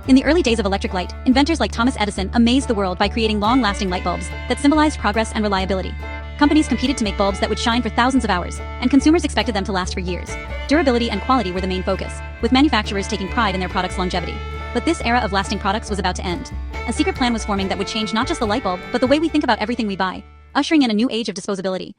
In the early days of electric light, inventors like Thomas Edison amazed the world by creating long-lasting light bulbs that symbolized progress and reliability. Companies competed to make bulbs that would shine for thousands of hours, and consumers expected them to last for years. Durability and quality were the main focus, with manufacturers taking pride in their products' longevity. But this era of lasting products was about to end. A secret plan was forming that would change not just the light bulb, but the way we think about everything we buy, ushering in a new age of disposability.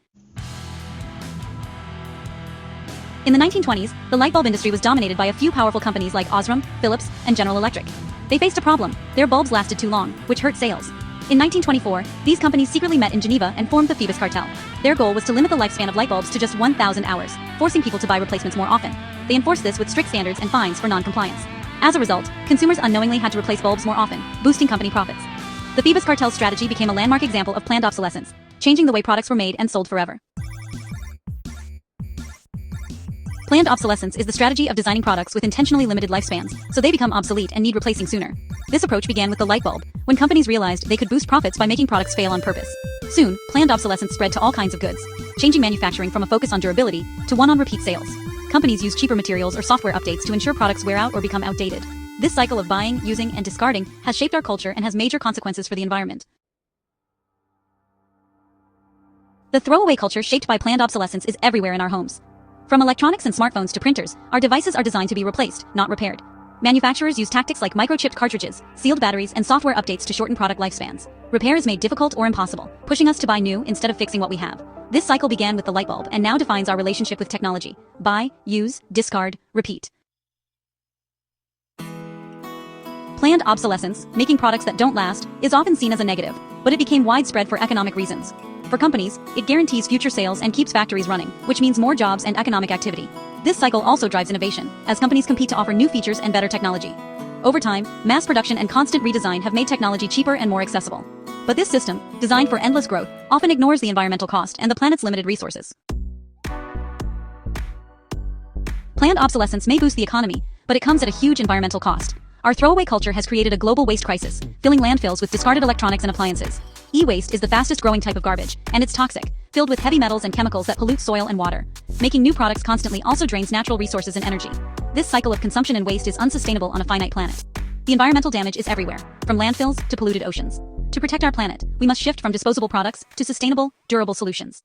In the 1920s, the light bulb industry was dominated by a few powerful companies like Osram, Philips, and General Electric. They faced a problem: their bulbs lasted too long, which hurt sales. In 1924, these companies secretly met in Geneva and formed the Phoebus Cartel. Their goal was to limit the lifespan of light bulbs to just 1,000 hours, forcing people to buy replacements more often. They enforced this with strict standards and fines for non-compliance. As a result, consumers unknowingly had to replace bulbs more often, boosting company profits. The Phoebus Cartel's strategy became a landmark example of planned obsolescence, changing the way products were made and sold forever. Planned obsolescence is the strategy of designing products with intentionally limited lifespans, so they become obsolete and need replacing sooner. This approach began with the light bulb, when companies realized they could boost profits by making products fail on purpose. Soon, planned obsolescence spread to all kinds of goods, changing manufacturing from a focus on durability to one on repeat sales. Companies use cheaper materials or software updates to ensure products wear out or become outdated. This cycle of buying, using, and discarding has shaped our culture and has major consequences for the environment. The throwaway culture shaped by planned obsolescence is everywhere in our homes. From electronics and smartphones to printers, our devices are designed to be replaced, not repaired. Manufacturers use tactics like microchipped cartridges, sealed batteries, and software updates to shorten product lifespans. Repair is made difficult or impossible, pushing us to buy new instead of fixing what we have. This cycle began with the light bulb and now defines our relationship with technology: buy, use, discard, repeat. Planned obsolescence, making products that don't last, is often seen as a negative, but it became widespread for economic reasons. For companies, it guarantees future sales and keeps factories running, which means more jobs and economic activity. This cycle also drives innovation, as companies compete to offer new features and better technology. Over time, mass production and constant redesign have made technology cheaper and more accessible. But this system, designed for endless growth, often ignores the environmental cost and the planet's limited resources. Planned obsolescence may boost the economy, but it comes at a huge environmental cost. Our throwaway culture has created a global waste crisis, filling landfills with discarded electronics and appliances. E-waste is the fastest growing type of garbage, and it's toxic, filled with heavy metals and chemicals that pollute soil and water. Making new products constantly also drains natural resources and energy. This cycle of consumption and waste is unsustainable on a finite planet. The environmental damage is everywhere, from landfills to polluted oceans. To protect our planet, we must shift from disposable products to sustainable, durable solutions.